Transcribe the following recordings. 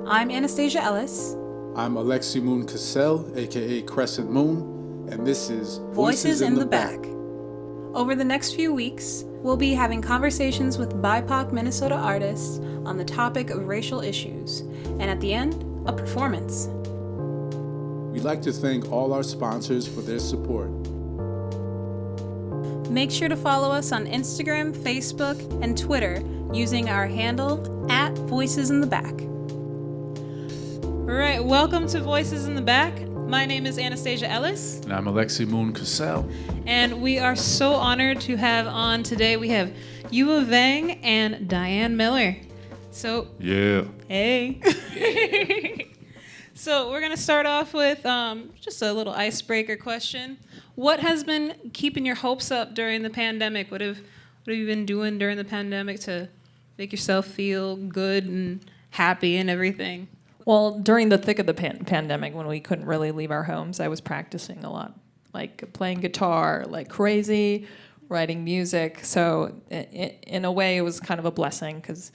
I'm Anastasia Ellis. I'm Alexi Moon Cassell, aka Crescent Moon, and this is Voices in the Back. Over the next few weeks, we'll be having conversations with BIPOC Minnesota artists on the topic of racial issues, and at the end, a performance. We'd like to thank all our sponsors for their support. Make sure to follow us on Instagram, Facebook, and Twitter using our handle @VoicesInTheBack. All right, welcome to Voices in the Back. My name is Anastasia Ellis. And I'm Alexi Moon Cassell. And we are so honored to have on today, we have Youa, Vang, and Diane Miller. So, Yeah. hey. So we're going to start off with just a little icebreaker question. What has been keeping your hopes up during the pandemic? What have you been doing during the pandemic to make yourself feel good and happy and everything? Well, during the thick of the pandemic, when we couldn't really leave our homes, I was practicing a lot, like playing guitar like crazy, writing music. So in a way, it was kind of a blessing because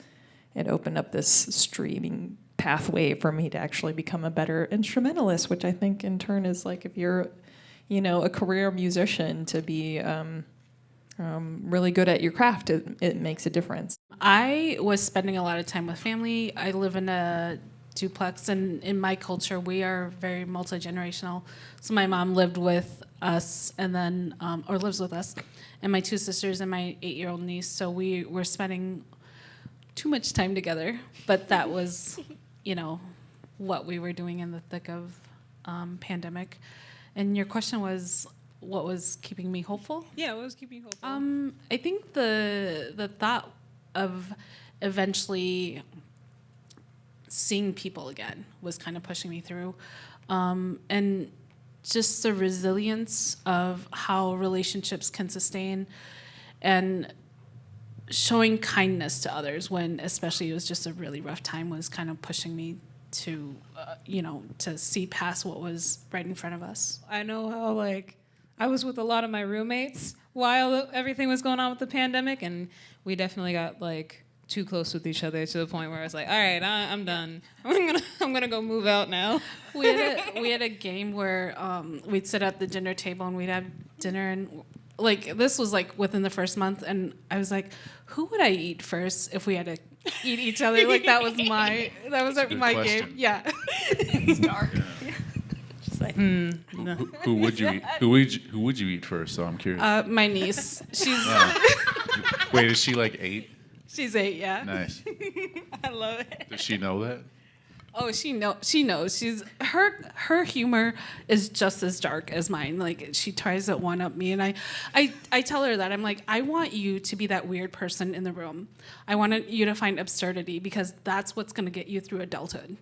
it opened up this streaming pathway for me to actually become a better instrumentalist, which I think in turn is like if you're, a career musician, to be really good at your craft, it makes a difference. I was spending a lot of time with family. I live in a duplex, and in my culture we are very multi-generational. So my mom lived with us and then or lives with us, and my two sisters and my 8-year-old niece. So we were spending too much time together, but that was what we were doing in the thick of pandemic. And your question was, what was keeping me hopeful? Yeah, what was keeping you hopeful? I think the thought of eventually seeing people again was kind of pushing me through, and just the resilience of how relationships can sustain, and showing kindness to others when especially it was just a really rough time was kind of pushing me to to see past what was right in front of us. I know how I was with a lot of my roommates while everything was going on with the pandemic, and we definitely got too close with each other to the point where I was like, all right, I'm done. I'm gonna go move out now. We had a game where we'd sit at the dinner table and we'd have dinner, and this was within the first month, and I was like, who would I eat first if we had to eat each other? That was my my question. game. Yeah. It's dark. Yeah. Just no. Who would you eat? Who would you eat first? So I'm curious. My niece. She's Wait, is she 8? she's 8. Yeah. Nice. I love it. Does she know that? Oh, she knows. She's her humor is just as dark as mine. She tries to one up me, and I tell her that I'm like, I want you to be that weird person in the room. I want you to find absurdity because that's what's going to get you through adulthood.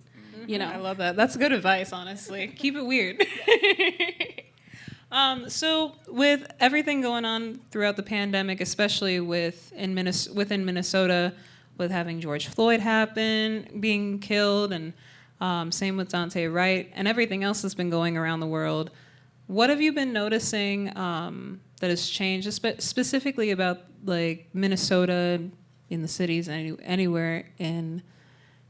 I love that. That's good advice, honestly. Keep it weird. So with everything going on throughout the pandemic, especially within Minnesota, with having George Floyd happen, being killed, and same with Dante Wright, and everything else that's been going around the world, what have you been noticing that has changed, specifically about Minnesota, in the cities, anywhere in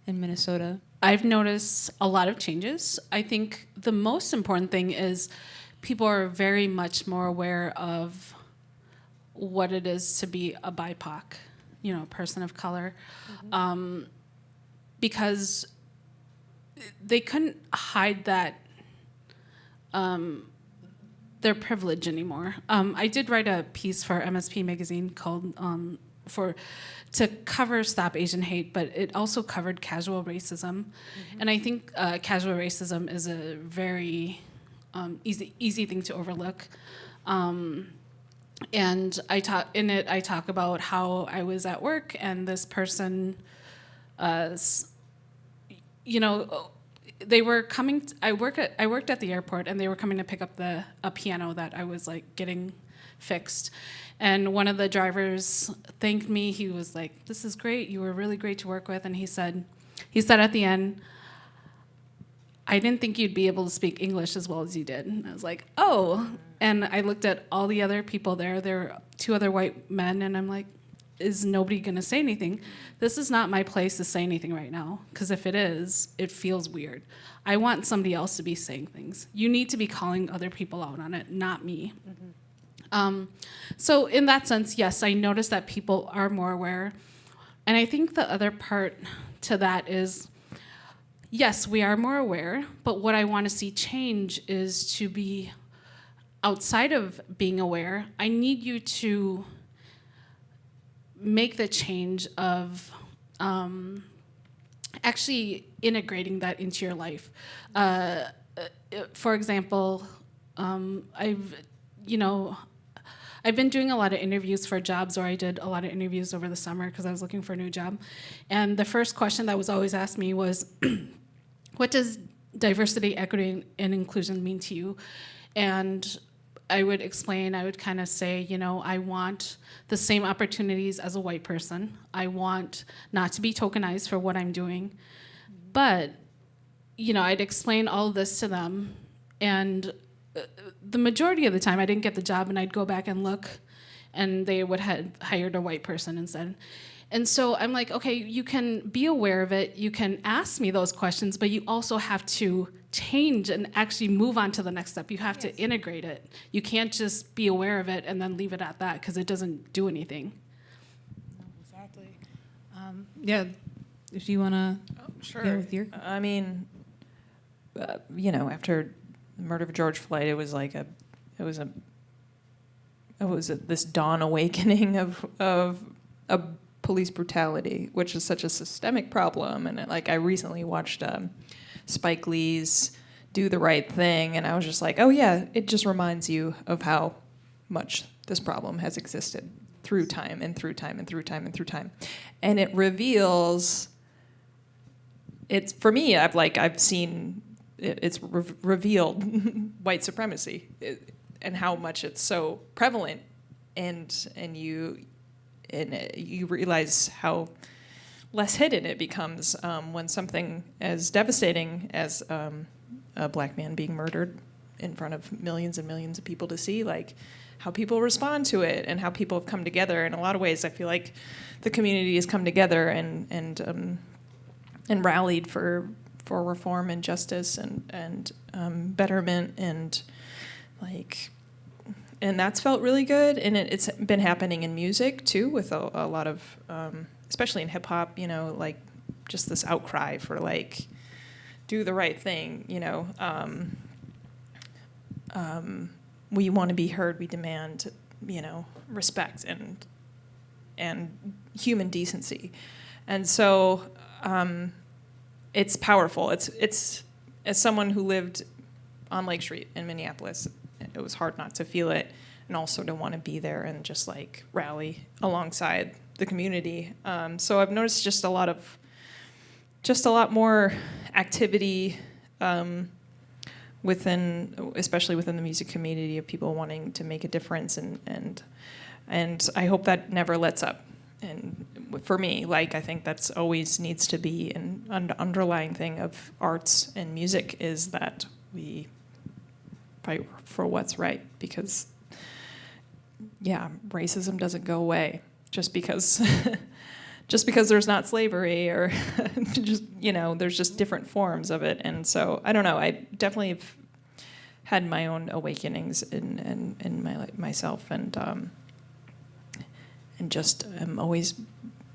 Minnesota? I've noticed a lot of changes. I think the most important thing is people are very much more aware of what it is to be a BIPOC, person of color, because they couldn't hide that their privilege anymore. I did write a piece for MSP magazine called to cover Stop Asian Hate, but it also covered casual racism, and I think casual racism is a very easy thing to overlook. And I talk about how I was at work and this person, they were coming. I worked at the airport, and they were coming to pick up a piano that I was getting fixed. And one of the drivers thanked me. He was like, "This is great. You were really great to work with." And he said at the end, "I didn't think you'd be able to speak English as well as you did." And I was like, "Oh." And I looked at all the other people there. There were 2 other white men, and I'm like, is nobody going to say anything? This is not my place to say anything right now, because if it is, it feels weird. I want somebody else to be saying things. You need to be calling other people out on it, not me. So in that sense, yes, I notice that people are more aware. And I think the other part to that is, yes, we are more aware, but what I want to see change is to be outside of being aware. I need you to make the change of actually integrating that into your life. For example, I've been doing a lot of interviews for jobs, or I did a lot of interviews over the summer because I was looking for a new job. And the first question that was always asked me was, what does diversity, equity, and inclusion mean to you? And I would explain, I would kind of say, I want the same opportunities as a white person. I want not to be tokenized for what I'm doing. But, I'd explain all of this to them, and the majority of the time I didn't get the job, and I'd go back and look, and they would have hired a white person instead. And so I'm like, okay, you can be aware of it, you can ask me those questions, but you also have to change and actually move on to the next step. You have to integrate it. You can't just be aware of it and then leave it at that, because it doesn't do anything. Exactly. Yeah, if you want to Sure. go with your... I mean, after the murder of George Floyd, it was this dawn awakening of police brutality, which is such a systemic problem. And I recently watched Spike Lee's Do the Right Thing, and I was just like, oh yeah, it just reminds you of how much this problem has existed through time and through time and through time and through time. And it reveals, it's, for me, I've seen, it's revealed white supremacy and how much it's so prevalent, and you realize how less hidden it becomes when something as devastating as a black man being murdered in front of millions and millions of people to see, how people respond to it and how people have come together. In a lot of ways, I feel like the community has come together and rallied for reform and justice and betterment, and that's felt really good. And it's been happening in music too, with a lot of, especially in hip hop, just this outcry for do the right thing. We want to be heard. We demand, respect and human decency. And so it's powerful. It's as someone who lived on Lake Street in Minneapolis, it was hard not to feel it, and also to want to be there and just rally alongside the community. So I've noticed just a lot more activity especially within the music community, of people wanting to make a difference, and I hope that never lets up. And for me, I think that's always needs to be an underlying thing of arts and music, is that we fight for what's right, because racism doesn't go away just because there's not slavery, or there's just different forms of it. And so I don't know, I definitely have had my own awakenings in myself, and just I'm always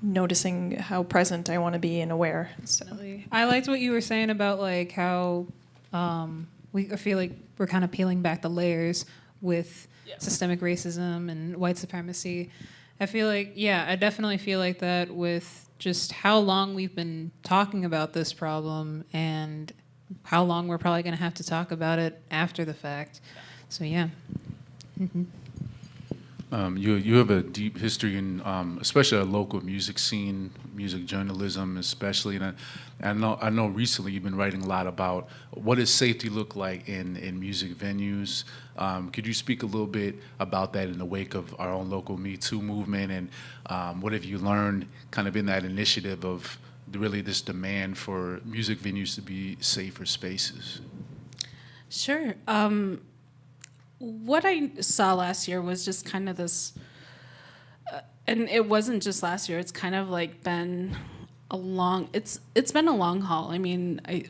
noticing how present I want to be and aware. So. I liked what you were saying about how I feel like we're kind of peeling back the layers with systemic racism and white supremacy. I definitely feel like that with just how long we've been talking about this problem, and how long we're probably going to have to talk about it after the fact. So yeah. Mm-hmm. You have a deep history in, especially a local music scene, music journalism, especially. And I know recently you've been writing a lot about what does safety look like in music venues. Could you speak a little bit about that in the wake of our own local Me Too movement, and what have you learned kind of in that initiative of really this demand for music venues to be safer spaces? Sure. What I saw last year was just kind of this, and it wasn't just last year. It's kind of like been it's been a long haul. I mean, I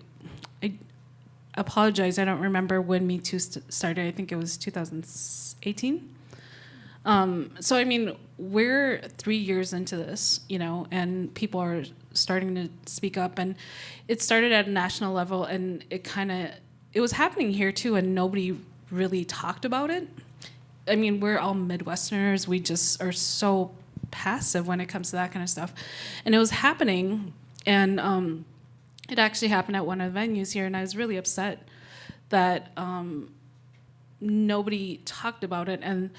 apologize. I don't remember when Me Too started. I think it was 2018. So I mean, we're 3 years into this, and people are starting to speak up, and it started at a national level, and it was happening here too, and nobody really talked about it. I mean, we're all Midwesterners. We just are so passive when it comes to that kind of stuff. And it was happening, and it actually happened at one of the venues here, and I was really upset that nobody talked about it, and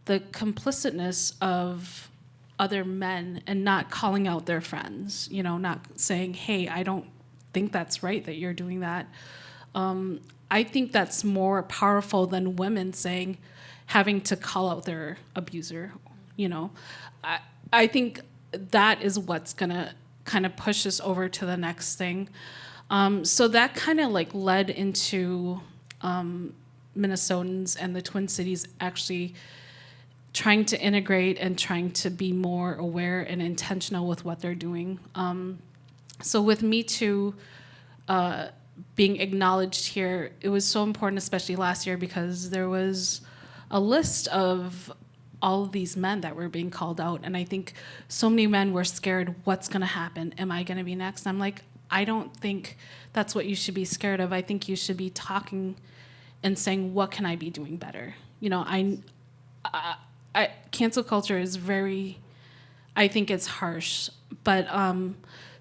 the complicitness of other men and not calling out their friends, not saying, hey, I don't think that's right that you're doing that. I think that's more powerful than women having to call out their abuser. I think that is what's gonna kind of push us over to the next thing. So that kind of like led into Minnesotans and the Twin Cities actually trying to integrate and trying to be more aware and intentional with what they're doing. So with Me Too being acknowledged here, it was so important, especially last year, because there was a list of all of these men that were being called out. And I think so many men were scared, what's gonna happen? Am I gonna be next? I'm like, I don't think that's what you should be scared of. I think you should be talking and saying, what can I be doing better? Cancel culture is I think it's harsh. But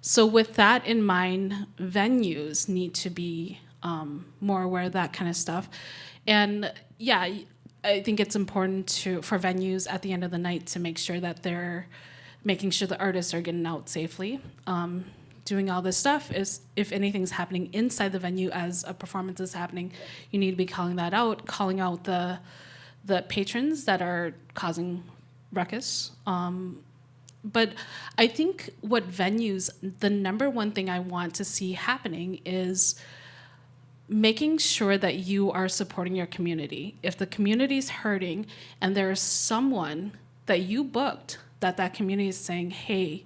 so with that in mind, venues need to be more aware of that kind of stuff. And yeah, I think it's important for venues at the end of the night to make sure that they're making sure the artists are getting out safely. Doing all this stuff is, if anything's happening inside the venue as a performance is happening, you need to be calling that out, calling out the patrons that are causing ruckus. But I think the number one thing I want to see happening is making sure that you are supporting your community. If the community's hurting and there's someone that you booked that community is saying, hey,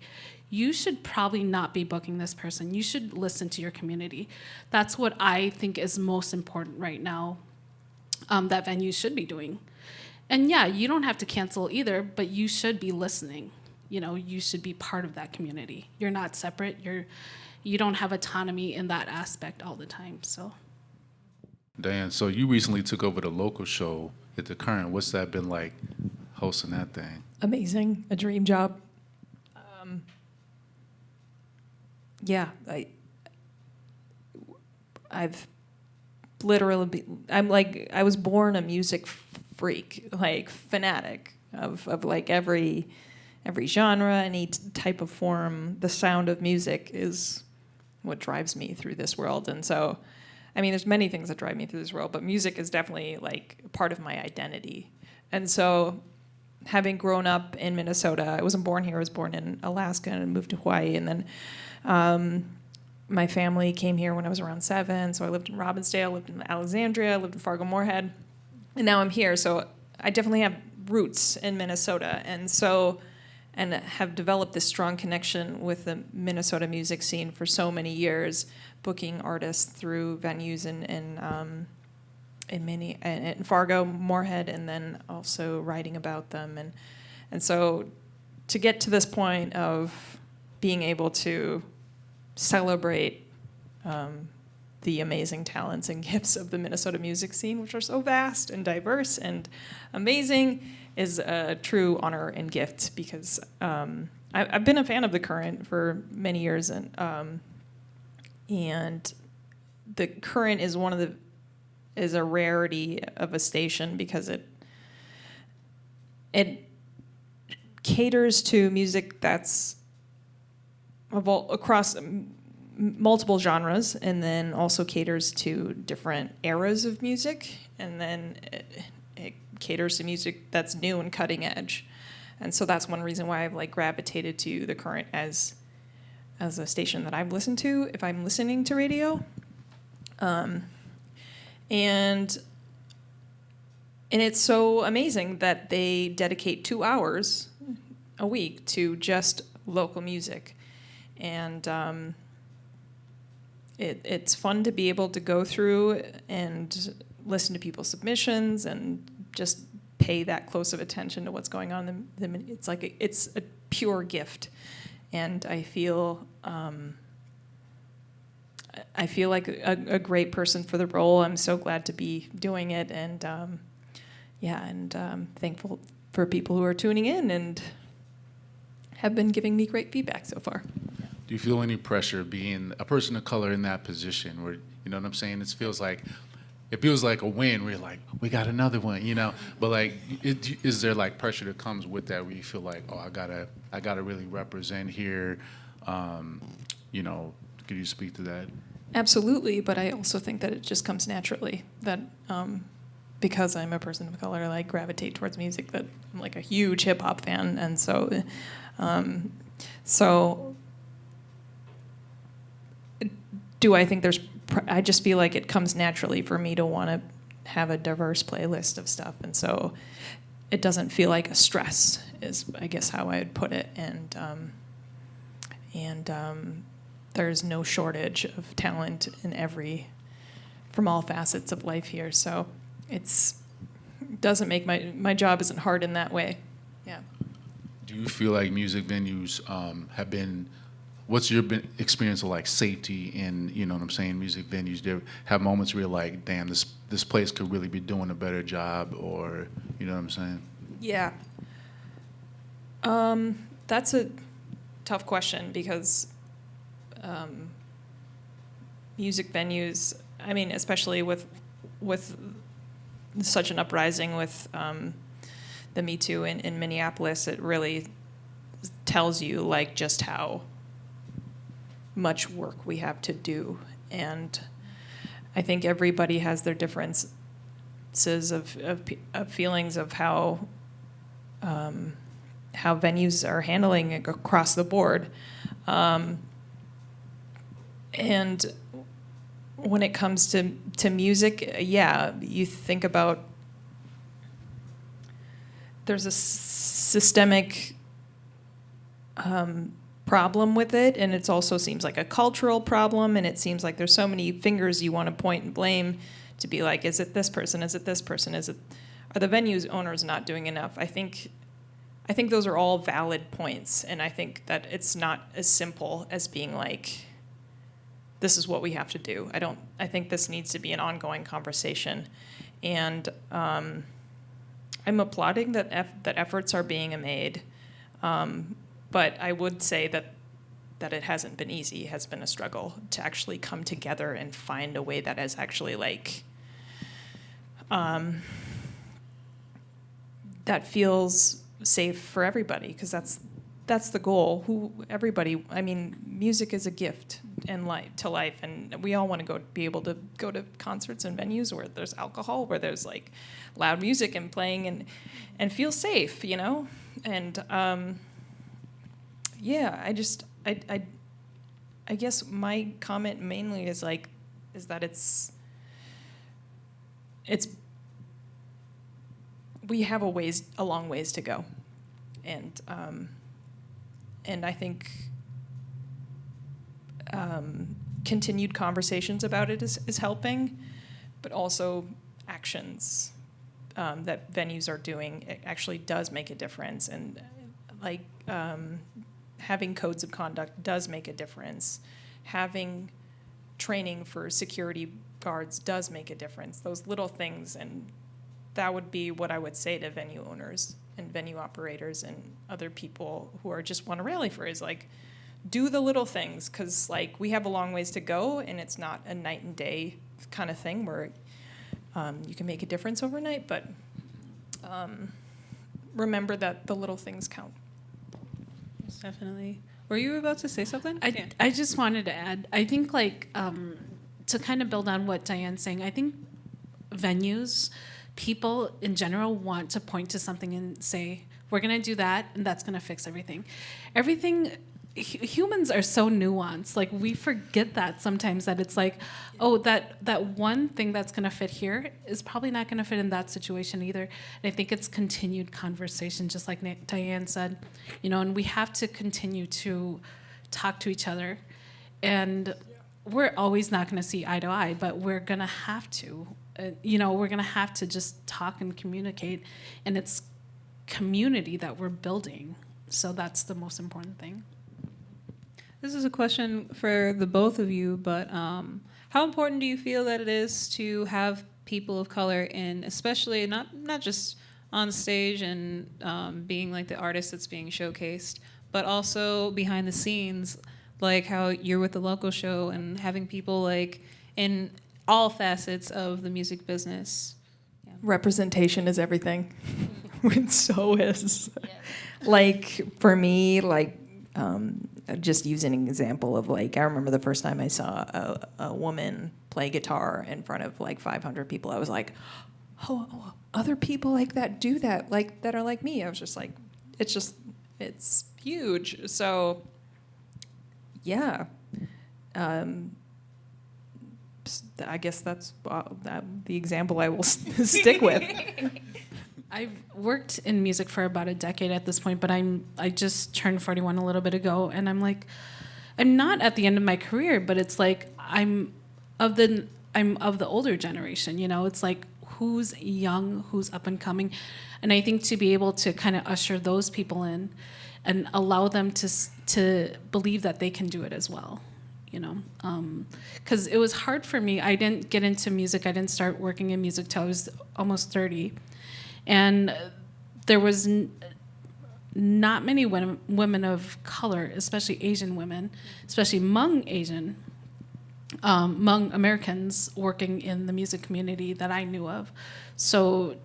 you should probably not be booking this person. You should listen to your community. That's what I think is most important right now, that venues should be doing. And yeah, you don't have to cancel either, but you should be listening. You should be part of that community. You're not separate. You don't have autonomy in that aspect all the time. So, Diane, so you recently took over the local show at the Current. What's that been like, hosting that thing? Amazing, a dream job. Yeah, I've literally I was born a music freak, like fanatic of like every genre, any type of form. The sound of music is what drives me through this world. And so, I mean, there's many things that drive me through this world, but music is definitely like part of my identity. And so, having grown up in Minnesota, I wasn't born here. I was born in Alaska and moved to Hawaii, and then my family came here when I was around 7. So I lived in Robbinsdale, lived in Alexandria, lived in Fargo-Moorhead, and now I'm here. So I definitely have roots in Minnesota, and have developed this strong connection with the Minnesota music scene for so many years, booking artists through venues in Fargo-Moorhead, and then also writing about them, and so to get to this point of being able to celebrate the amazing talents and gifts of the Minnesota music scene, which are so vast and diverse and amazing, is a true honor and gift, because I've been a fan of the Current for many years, and the Current is a rarity of a station, because it caters to music that's across multiple genres, and then also caters to different eras of music, and then it caters to music that's new and cutting edge. And so that's one reason why I've gravitated to the Current as a station that I've listened to if I'm listening to radio. And it's so amazing that they dedicate 2 hours a week to just local music. And it's fun to be able to go through and listen to people's submissions and just pay that close of attention to what's going on. It's like it's a pure gift, and I feel like a great person for the role. I'm so glad to be doing it, and thankful for people who are tuning in and have been giving me great feedback so far. Do you feel any pressure being a person of color in that position where, you know what I'm saying? It feels like a win where you're like, we got another one, you know? But like, is there like pressure that comes with that where you feel like, oh, I gotta really represent here? You know, could you speak to that? Absolutely, but I also think that it just comes naturally that because I'm a person of color, I gravitate towards music, that I'm like a huge hip hop fan, and so do I think I just feel like it comes naturally for me to want to have a diverse playlist of stuff, and so it doesn't feel like a stress is, I guess, how I would put it, and there's no shortage of talent from all facets of life here, so it doesn't make my job isn't hard in that way. Yeah. Do you feel like music venues have been? What's your experience of like safety in, you know what I'm saying, music venues? Do you have moments where you're like, damn, this place could really be doing a better job, or you know what I'm saying? Yeah. That's a tough question because music venues, I mean, especially with such an uprising with the Me Too in Minneapolis, it really tells you like just how much work we have to do. And I think everybody has their differences of feelings of how venues are handling it across the board. And when it comes to music, yeah, you think about there's a systemic problem with it, and it also seems like a cultural problem, and it seems like there's so many fingers you want to point and blame to be like, is it this person? Is it this person? Are the venue's owners not doing enough? I think those are all valid points, and I think that it's not as simple as being like, this is what we have to do. I think this needs to be an ongoing conversation, and I'm applauding that efforts are being made, but I would say that it hasn't been easy. It has been a struggle to actually come together and find a way that is actually like that feels safe for everybody, because that's the goal. I mean, music is a gift to life, and we all want to be able to go to concerts and venues where there's alcohol, where there's like loud music and playing, and feel safe, you know. And yeah, I guess my comment mainly is that it's we have a long ways to go, and I think continued conversations about it is helping, but also actions that venues are doing, it actually does make a difference, and like having codes of conduct does make a difference. Having training for security guards does make a difference. Those little things, and that would be what I would say to venue owners and venue operators and other people who are just want to rally for, is like, do the little things, because like we have a long ways to go, and it's not a night and day kind of thing where you can make a difference overnight, but remember that the little things count. Yes, definitely. Were you about to say something? I just wanted to add, I think like to kind of build on what Diane's saying, I think venues, people in general want to point to something and say, we're going to do that, and that's going to fix everything. Everything, humans are so nuanced. Like, we forget that sometimes, that it's like, oh, that one thing that's going to fit here is probably not going to fit in that situation either. And I think it's continued conversation, just like Diane said, and we have to continue to talk to each other. And we're always not going to see eye to eye, but we're going to have to. We're going to have to just talk and communicate. And it's community that we're building. So that's the most important thing. This is a question for the both of you, but how important do you feel that it is to have people of color in, especially not just on stage and being like the artist that's being showcased, but also behind the scenes, like how you're with the local show and having people like in all facets of the music business? Yeah. Representation is everything. It so is. Yeah. Like, for me, like, just using an example of, like, I remember the first time I saw a woman play guitar in front of like 500 people. I was like, oh, other people like that do that, like, that are like me. I was just like, it's huge. So, yeah. I guess that's the example I will stick with. I've worked in music for about a decade at this point, but I just turned 41 a little bit ago, and I'm like, I'm not at the end of my career, but it's like I'm of the older generation. It's like, who's young, who's up and coming, and I think to be able to kind of usher those people in and allow them to believe that they can do it as well. Because it was hard for me. I didn't get into music. I didn't start working in music till I was almost 30. And there was not many women of color, especially Asian women, especially Hmong Americans working in the music community that I knew of. So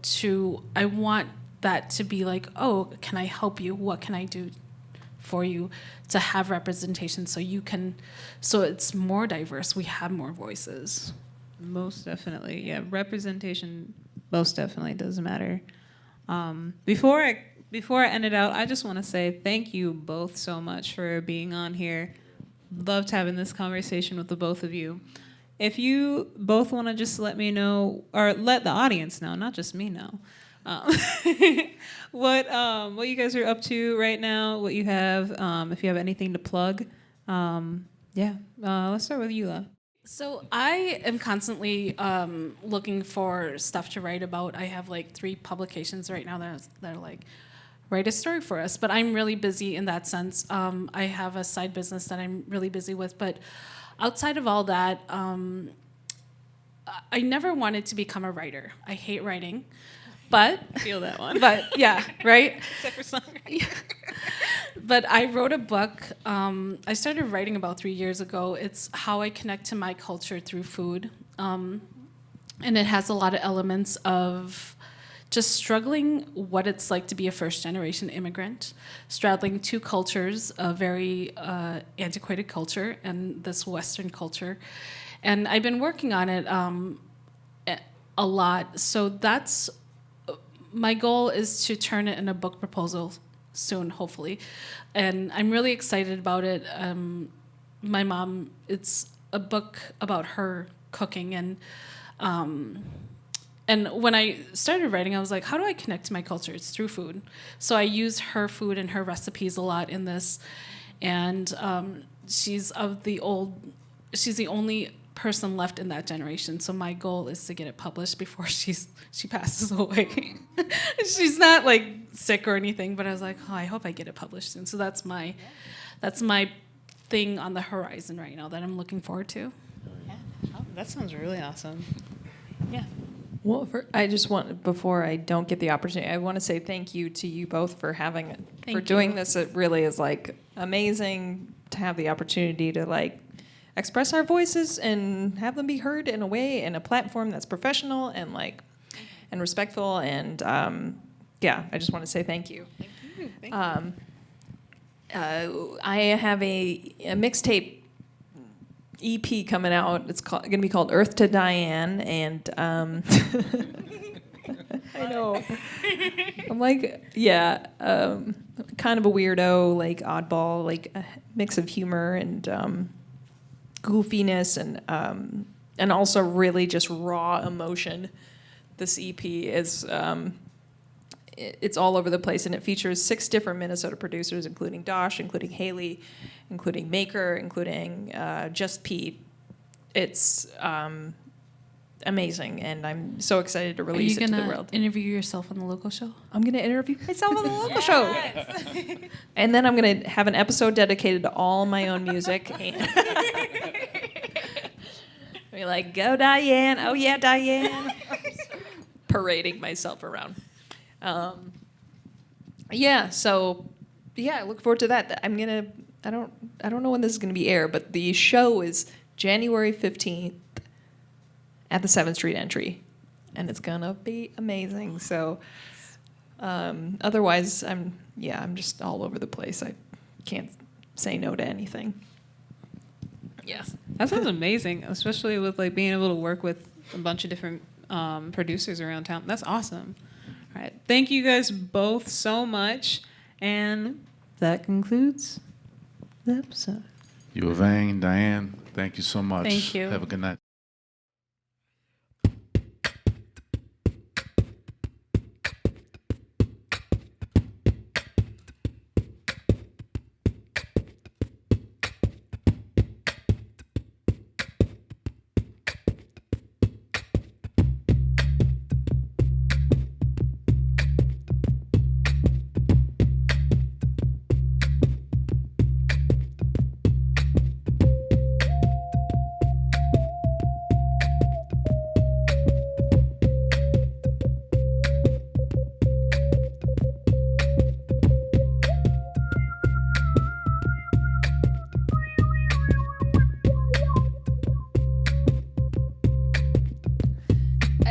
I want that to be like, oh, can I help you? What can I do for you to have representation so it's more diverse, we have more voices. Most definitely, yeah. Representation most definitely does matter. Before I end it out, I just want to say thank you both so much for being on here. Loved having this conversation with the both of you. If you both want to just let me know, or let the audience know, not just me know, what you guys are up to right now, what you have, if you have anything to plug. Let's start with Youa. So I am constantly looking for stuff to write about. I have like 3 publications right now that are like, write a story for us. But I'm really busy in that sense. I have a side business that I'm really busy with. But outside of all that, I never wanted to become a writer. I hate writing. But I feel that one. But yeah, right? Except for songwriting. But I wrote a book. I started writing about 3 years ago. It's how I connect to my culture through food. And it has a lot of elements of just struggling what it's like to be a first-generation immigrant, straddling 2 cultures, a very antiquated culture and this Western culture. And I've been working on it a lot. So that's my goal, is to turn it in a book proposal soon, hopefully. And I'm really excited about it. My mom, it's a book about her cooking. And when I started writing, I was like, how do I connect to my culture? It's through food. So I use her food and her recipes a lot in this. And she's the only person left in that generation. So my goal is to get it published before she passes away. She's not like sick or anything, but I was like, oh, I hope I get it published soon. So that's my thing on the horizon right now that I'm looking forward to. Yeah. Oh, that sounds really awesome. Yeah. Well, I just want, before I don't get the opportunity, I want to say thank you to you both for doing this. It really is like amazing to have the opportunity to like express our voices and have them be heard in a way, in a platform that's professional and like and respectful. And I just want to say thank you. Thank you. I have a mixtape EP coming out. It's going to be called Earth to Diane, and I know. I'm like, kind of a weirdo, like oddball, like mix of humor and goofiness and also really just raw emotion. This EP is it's all over the place, and it features 6 different Minnesota producers, including Dosh, including Haley, including Maker, including Just Pete. It's amazing, and I'm so excited to release it to the world. Are you going to interview yourself on the local show? I'm going to interview myself on the local show. And then I'm going to have an episode dedicated to all my own music. And be like, go Diane. Oh, yeah, Diane. Parading myself around. I look forward to that. I don't know when this is going to be aired, but the show is January 15th at the 7th Street entry, and it's gonna be amazing. So, otherwise, I'm just all over the place. I can't say no to anything. Yeah, That sounds amazing, especially with like being able to work with a bunch of different producers around town. That's awesome. All right, thank you guys both so much, and that concludes the episode. Youa, Vang, Diane, thank you so much. Thank you. Have a good night.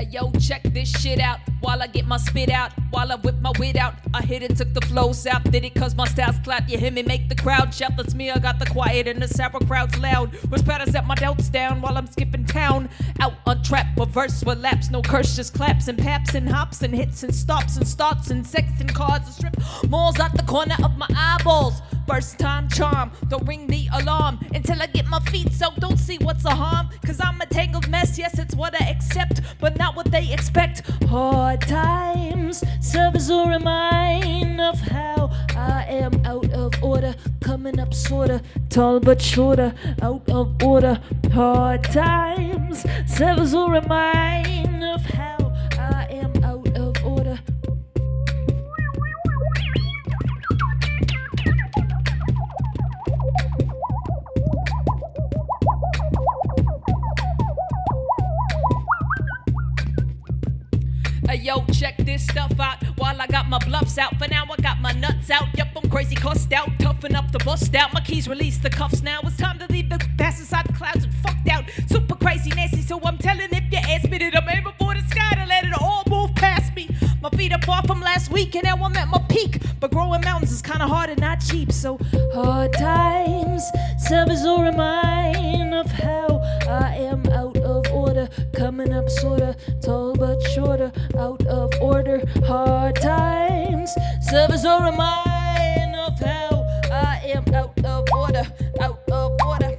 Yo, check this shit out while I get my spit out. While I whip my wit out, I hit and took the flow south. Did it cause my style's clap. You hear me make the crowd shout. That's me, I got the quiet and the sour crowd's loud. Whisper I set my doubts down while I'm skipping town. Out on trap, a verse with laps. No curse, just claps and paps and hops and hits and stops and starts and sex and cars and strip malls out the corner of my eyeballs. First time charm, don't ring the alarm until I get my feet soaked. Don't see what's a harm, cause I'm a tangled mess. Yes, it's what I accept, but not what they expect. Hard times serve as a reminder of how I am out of order. Coming up sorta, tall but shorter, out of order. Hard times serve as a reminder of how I am out of order. Yo, check this stuff out while I got my bluffs out. For now, I got my nuts out. Yup, I'm crazy, cussed out, tough enough to bust out. My keys release the cuffs now. It's time to leave the past inside the clouds and fucked out. Super crazy, nasty, so I'm telling if you ask me that I'm aiming for the sky to let it all move past me. My feet are far from last week and now I'm at my peak. But growing mountains is kinda hard and not cheap. So hard times serve as a reminder of how I am out of order. Coming up sorta, tall but shorter, out of order. Hard times serve as a reminder of how I am out of order, out of order.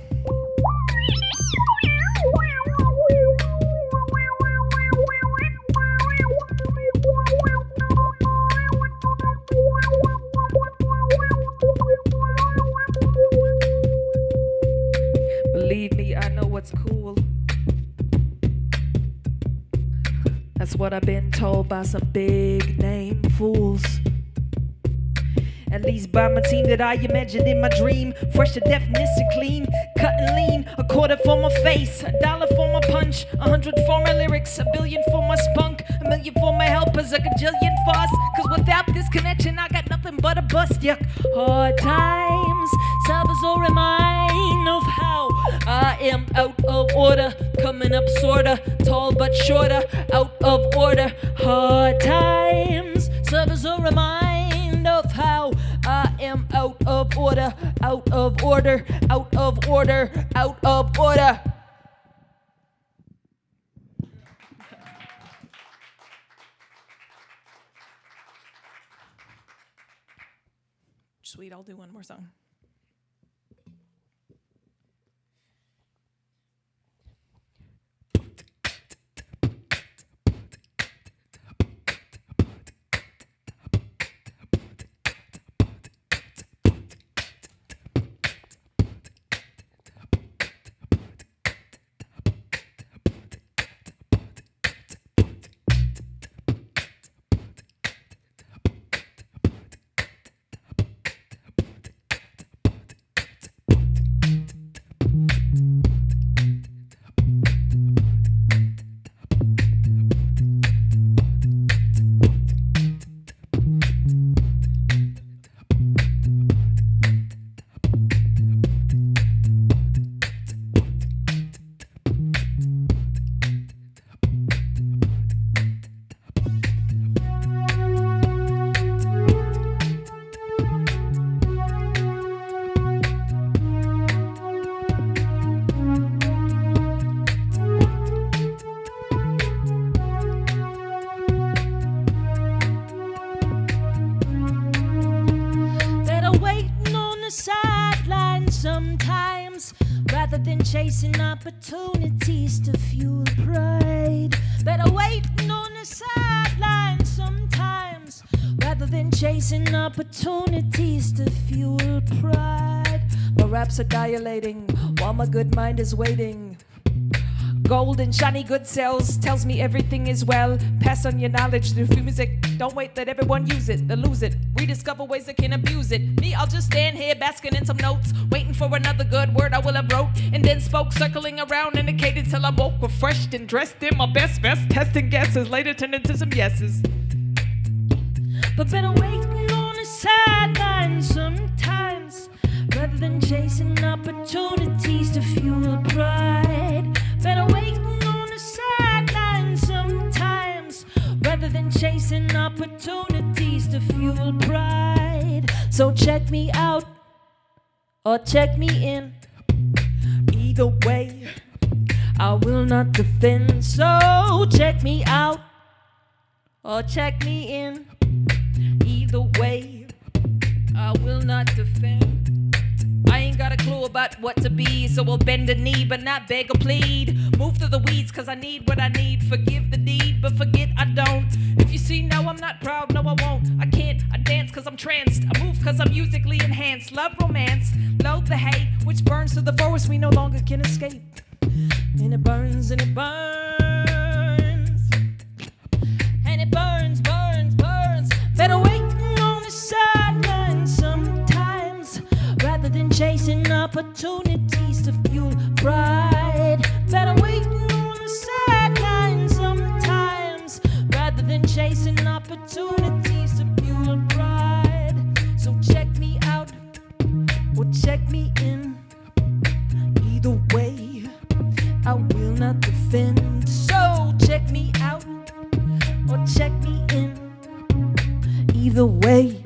Believe me, I know what's cool. That's what I've been told by some big name fools. At least by my team that I imagined in my dream. Fresh to definition, clean, cut and lean. A quarter for my face, $1 for my punch, 100 for my lyrics, 1 billion for my spunk, 1 million for my helpers, 1 gajillion for us. Cause without this connection, I got nothing but a bust, yuck. Hard times serve as a reminder of how I am out of order. Coming up sorta, tall but shorter, out of order. Hard times serve as a reminder of how I am out of order, out of order, out of order, out of order. Sweet, I'll do one more song. chasing opportunities to fuel pride. Better waiting on the sidelines sometimes, rather than chasing opportunities to fuel pride. My raps are dilating while my good mind is waiting. Gold and shiny good cells tells me everything is well. Pass on your knowledge through music. Don't wait, let everyone use it, they'll lose it. Rediscover ways that can abuse it. Me, I'll just stand here basking in some notes, waiting for another good word I will have wrote, and then spoke, circling around in a cadence till I woke, refreshed and dressed in my best vest, testing guesses, later turned into some yeses. But better waiting on the sidelines sometimes, rather than chasing opportunities to fuel pride. Better waiting on the sidelines sometimes, rather than chasing opportunities to fuel pride. So check me out or check me in. Either way, I will not defend. So check me out or check me in. Either way, I will not defend. I ain't got a clue about what to be, so I'll bend a knee but not beg or plead. Move through the weeds cause I need what I need. Forgive the deed but forget I don't. If you see now I'm not proud, no I won't. I can't, I dance cause I'm tranced. I move cause I'm musically enhanced. Love romance, loathe the hate, which burns through the forest we no longer can escape. And it burns and it burns. And it burns, burns, burns. Better waiting on the sidelines sometimes, rather than chasing opportunities to fuel pride. Better waiting on the sidelines sometimes, rather than chasing opportunities to fuel pride. So check me out or check me in. Either way, I will not defend. So check me out or check me in. Either way,